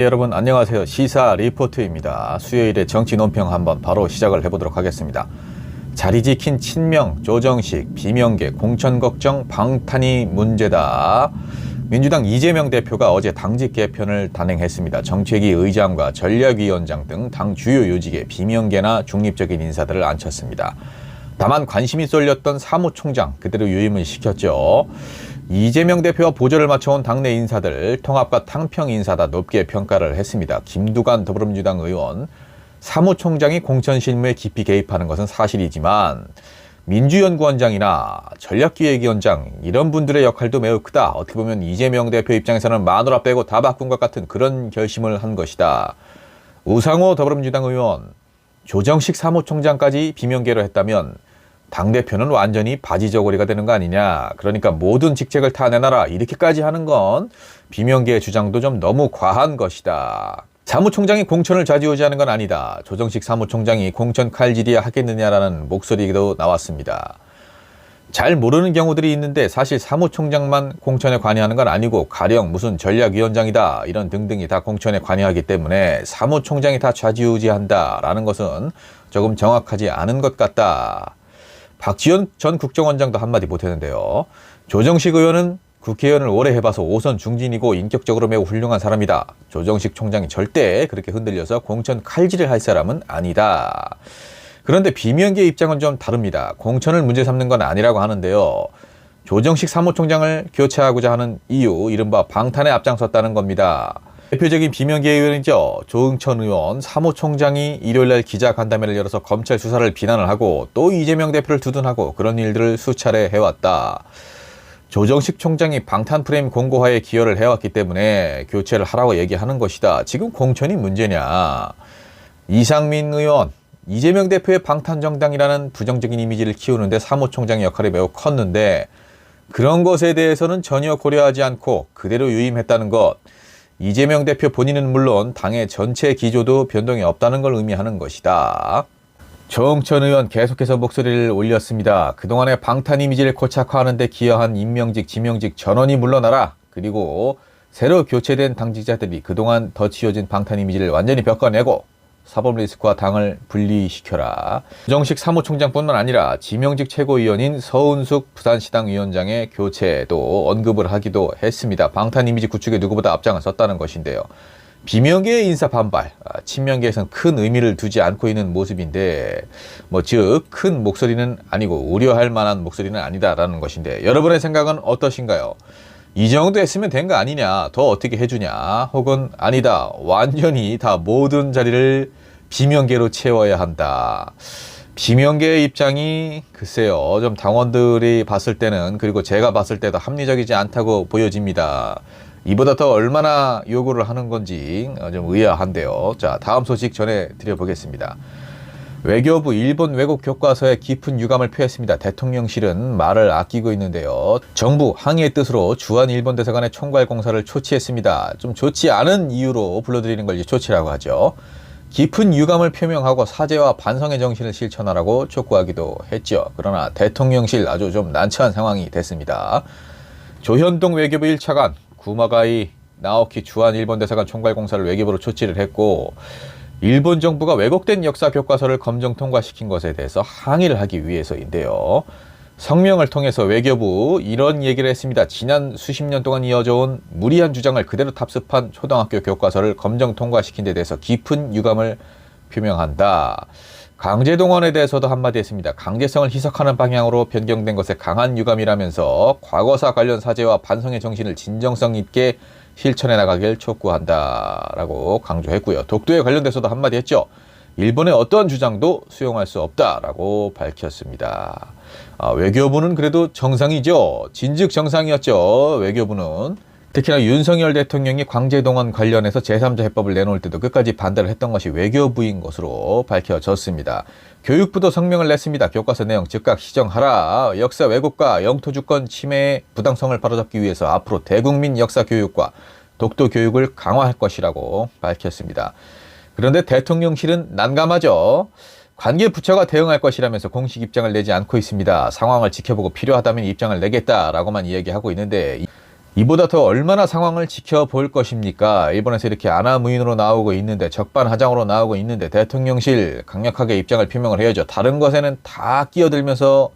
여러분 안녕하세요. 시사 리포트입니다. 수요일에 정치 논평 한번 바로 시작을 해보도록 하겠습니다. 자리 지킨 친명, 조정식, 비명계, 공천 걱정, 방탄이 문제다. 민주당 이재명 대표가 어제 당직 개편을 단행했습니다. 정책위 의장과 전략위원장 등 당 주요 요직에 비명계나 중립적인 인사들을 앉혔습니다. 다만 관심이 쏠렸던 사무총장 그대로 유임을 시켰죠. 이재명 대표와 보조를 맞춰온 당내 인사들 통합과 탕평 인사다 높게 평가를 했습니다. 김두관 더불어민주당 의원, 사무총장이 공천 실무에 깊이 개입하는 것은 사실이지만 민주연구원장이나 전략기획위원장 이런 분들의 역할도 매우 크다. 어떻게 보면 이재명 대표 입장에서는 마누라 빼고 다 바꾼 것 같은 그런 결심을 한 것이다. 우상호 더불어민주당 의원, 조정식 사무총장까지 비명계로 했다면 당대표는 완전히 바지저고리가 되는 거 아니냐. 그러니까 모든 직책을 다 내놔라. 이렇게까지 하는 건 비명계의 주장도 좀 너무 과한 것이다. 사무총장이 공천을 좌지우지하는 건 아니다. 조정식 사무총장이 공천 칼질이야 하겠느냐라는 목소리도 나왔습니다. 잘 모르는 경우들이 있는데 사실 사무총장만 공천에 관여하는 건 아니고 가령 무슨 전략위원장이다 이런 등등이 다 공천에 관여하기 때문에 사무총장이 다 좌지우지한다라는 것은 조금 정확하지 않은 것 같다. 박지원 전 국정원장도 한마디 못했는데요. 조정식 의원은 국회의원을 오래 해봐서 5선 중진이고 인격적으로 매우 훌륭한 사람이다. 조정식 총장이 절대 그렇게 흔들려서 공천 칼질을 할 사람은 아니다. 그런데 비명계 입장은 좀 다릅니다. 공천을 문제 삼는 건 아니라고 하는데요. 조정식 사무총장을 교체하고자 하는 이유, 이른바 방탄에 앞장섰다는 겁니다. 대표적인 비명계 의원이죠. 조응천 의원, 사무총장이 일요일날 기자간담회를 열어서 검찰 수사를 비난을 하고 또 이재명 대표를 두둔하고 그런 일들을 수차례 해왔다. 조정식 총장이 방탄 프레임 공고화에 기여를 해왔기 때문에 교체를 하라고 얘기하는 것이다. 지금 공천이 문제냐. 이상민 의원, 이재명 대표의 방탄정당이라는 부정적인 이미지를 키우는데 사무총장의 역할이 매우 컸는데 그런 것에 대해서는 전혀 고려하지 않고 그대로 유임했다는 것. 이재명 대표 본인은 물론 당의 전체 기조도 변동이 없다는 걸 의미하는 것이다. 조응천 의원 계속해서 목소리를 올렸습니다. 그동안의 방탄 이미지를 고착화하는 데 기여한 임명직, 지명직 전원이 물러나라. 그리고 새로 교체된 당직자들이 그동안 더 지어진 방탄 이미지를 완전히 벗겨내고 사법 리스크와 당을 분리시켜라. 조정식 사무총장뿐만 아니라 지명직 최고위원인 서은숙 부산시당 위원장의 교체도 언급을 하기도 했습니다. 방탄 이미지 구축에 누구보다 앞장을 섰다는 것인데요. 비명계의 인사 반발, 친명계에서는 큰 의미를 두지 않고 있는 모습인데 즉 큰 목소리는 아니고 우려할 만한 목소리는 아니다라는 것인데 여러분의 생각은 어떠신가요? 이 정도 했으면 된 거 아니냐, 더 어떻게 해주냐, 혹은 아니다, 완전히 다 모든 자리를 비명계로 채워야 한다. 비명계의 입장이 글쎄요, 좀 당원들이 봤을 때는, 그리고 제가 봤을 때도 합리적이지 않다고 보여집니다. 이보다 더 얼마나 요구를 하는 건지 좀 의아한데요. 자, 다음 소식 전해드려 보겠습니다. 외교부 일본 왜곡 교과서에 깊은 유감을 표했습니다. 대통령실은 말을 아끼고 있는데요. 정부 항의의 뜻으로 주한 일본 대사관의 총괄 공사를 초치했습니다. 좀 좋지 않은 이유로 불러들이는 걸 초치라고 하죠. 깊은 유감을 표명하고 사죄와 반성의 정신을 실천하라고 촉구하기도 했죠. 그러나 대통령실 아주 좀 난처한 상황이 됐습니다. 조현동 외교부 1차관, 구마가이 나오키 주한 일본 대사관 총괄 공사를 외교부로 초치를 했고 일본 정부가 왜곡된 역사 교과서를 검정 통과시킨 것에 대해서 항의를 하기 위해서인데요. 성명을 통해서 외교부 이런 얘기를 했습니다. 지난 수십 년 동안 이어져 온 무리한 주장을 그대로 답습한 초등학교 교과서를 검정 통과시킨 데 대해서 깊은 유감을 표명한다. 강제동원에 대해서도 한마디 했습니다. 강제성을 희석하는 방향으로 변경된 것에 강한 유감이라면서 과거사 관련 사죄와 반성의 정신을 진정성 있게 실천해 나가길 촉구한다라고 강조했고요. 독도에 관련돼서도 한마디 했죠. 일본의 어떠한 주장도 수용할 수 없다라고 밝혔습니다. 외교부는 그래도 정상이죠. 진즉 정상이었죠. 외교부는. 특히나 윤석열 대통령이 강제동원 관련해서 제3자 해법을 내놓을 때도 끝까지 반대를 했던 것이 외교부인 것으로 밝혀졌습니다. 교육부도 성명을 냈습니다. 교과서 내용 즉각 시정하라. 역사 왜곡과 영토주권 침해의 부당성을 바로잡기 위해서 앞으로 대국민 역사 교육과 독도 교육을 강화할 것이라고 밝혔습니다. 그런데 대통령실은 난감하죠. 관계 부처가 대응할 것이라면서 공식 입장을 내지 않고 있습니다. 상황을 지켜보고 필요하다면 입장을 내겠다라고만 이야기하고 있는데 이보다 더 얼마나 상황을 지켜볼 것입니까? 일본에서 이렇게 아나무인으로 나오고 있는데, 적반하장으로 나오고 있는데 대통령실 강력하게 입장을 표명을 해야죠. 다른 것에는 다 끼어들면서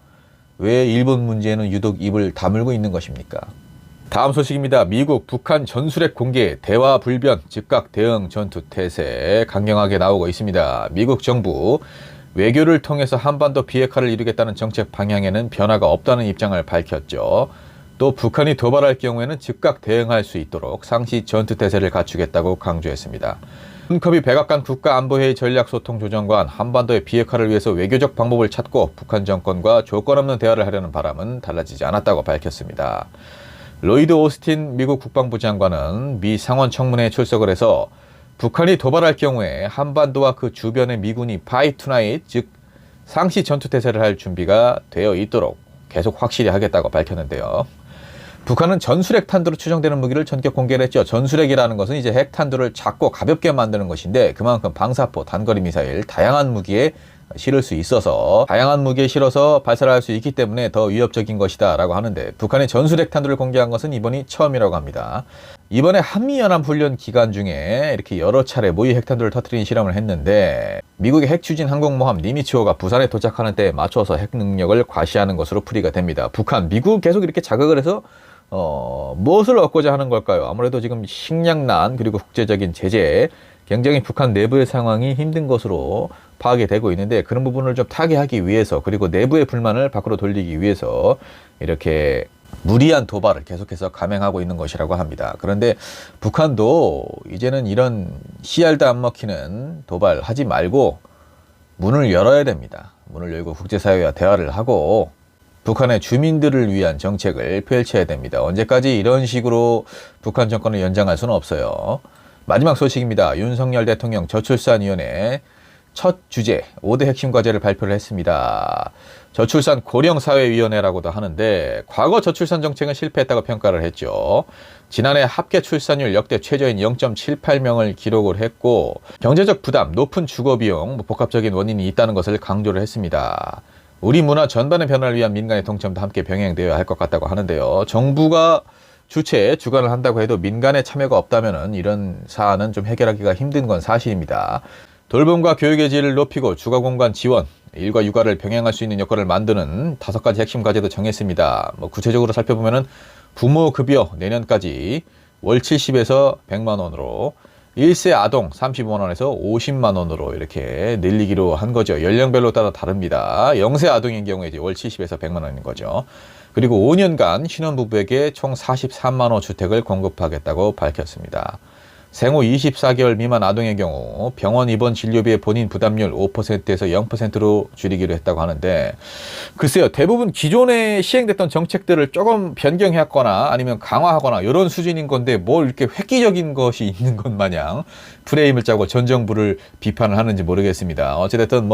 왜 일본 문제에는 유독 입을 다물고 있는 것입니까? 다음 소식입니다. 미국, 북한 전술핵 공개, 대화 불변, 즉각 대응 전투 태세 강경하게 나오고 있습니다. 미국 정부 외교를 통해서 한반도 비핵화를 이루겠다는 정책 방향에는 변화가 없다는 입장을 밝혔죠. 또 북한이 도발할 경우에는 즉각 대응할 수 있도록 상시 전투 태세를 갖추겠다고 강조했습니다. hun커비 백악관 국가안보회의 전략소통조정관 한반도의 비핵화를 위해서 외교적 방법을 찾고 북한 정권과 조건 없는 대화를 하려는 바람은 달라지지 않았다고 밝혔습니다. 로이드 오스틴 미국 국방부 장관은 미 상원 청문회에 출석을 해서 북한이 도발할 경우에 한반도와 그 주변의 미군이 fight tonight, 즉 상시 전투 태세를 할 준비가 되어 있도록 계속 확실히 하겠다고 밝혔는데요. 북한은 전술핵 탄두로 추정되는 무기를 전격 공개를 했죠. 전술핵이라는 것은 이제 핵탄두를 작고 가볍게 만드는 것인데 그만큼 방사포, 단거리 미사일, 다양한 무기에 실을 수 있어서 다양한 무기에 실어서 발사를 할 수 있기 때문에 더 위협적인 것이다 라고 하는데 북한이 전술핵 탄두를 공개한 것은 이번이 처음이라고 합니다. 이번에 한미연합훈련 기간 중에 이렇게 여러 차례 모의 핵탄두를 터뜨린 실험을 했는데 미국의 핵추진 항공모함 니미츠호가 부산에 도착하는 때에 맞춰서 핵 능력을 과시하는 것으로 풀이가 됩니다. 북한, 미국 계속 이렇게 자극을 해서 무엇을 얻고자 하는 걸까요? 아무래도 지금 식량난 그리고 국제적인 제재, 굉장히 북한 내부의 상황이 힘든 것으로 파악이 되고 있는데 그런 부분을 좀 타개하기 위해서 그리고 내부의 불만을 밖으로 돌리기 위해서 이렇게 무리한 도발을 계속해서 감행하고 있는 것이라고 합니다. 그런데 북한도 이제는 이런 씨알도 안 먹히는 도발하지 말고 문을 열어야 됩니다. 문을 열고 국제사회와 대화를 하고 북한의 주민들을 위한 정책을 펼쳐야 됩니다. 언제까지 이런 식으로 북한 정권을 연장할 수는 없어요. 마지막 소식입니다. 윤석열 대통령 저출산위원회 첫 주제 5대 핵심 과제를 발표를 했습니다. 저출산 고령사회위원회라고도 하는데 과거 저출산 정책은 실패했다고 평가를 했죠. 지난해 합계 출산율 역대 최저인 0.78명을 기록을 했고 경제적 부담, 높은 주거비용, 복합적인 원인이 있다는 것을 강조를 했습니다. 우리 문화 전반의 변화를 위한 민간의 동참도 함께 병행되어야 할 것 같다고 하는데요. 정부가 주관을 한다고 해도 민간의 참여가 없다면 이런 사안은 좀 해결하기가 힘든 건 사실입니다. 돌봄과 교육의 질을 높이고 주거공간 지원, 일과 육아를 병행할 수 있는 여건을 만드는 5가지 핵심 과제도 정했습니다. 구체적으로 살펴보면은 부모급여 내년까지 월 70에서 100만 원으로 1세 아동 35만 원에서 50만 원으로 이렇게 늘리기로 한 거죠. 연령별로 따라 다릅니다. 0세 아동인 경우에 이제 월 70에서 100만 원인 거죠. 그리고 5년간 신혼부부에게 총 43만 호 주택을 공급하겠다고 밝혔습니다. 생후 24개월 미만 아동의 경우 병원 입원 진료비의 본인 부담률 5%에서 0%로 줄이기로 했다고 하는데 글쎄요, 대부분 기존에 시행됐던 정책들을 조금 변경했거나 아니면 강화하거나 이런 수준인 건데 뭘 이렇게 획기적인 것이 있는 것 마냥 프레임을 짜고 전 정부를 비판을 하는지 모르겠습니다. 어찌됐든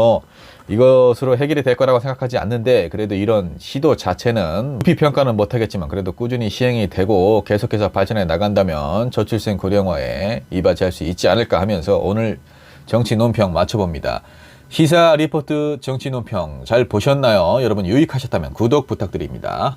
이것으로 해결이 될 거라고 생각하지 않는데 그래도 이런 시도 자체는 높이 평가는 못하겠지만 그래도 꾸준히 시행이 되고 계속해서 발전해 나간다면 저출생 고령화에 이바지할 수 있지 않을까 하면서 오늘 정치 논평 마쳐봅니다. 시사 리포트 정치 논평 잘 보셨나요? 여러분 유익하셨다면 구독 부탁드립니다.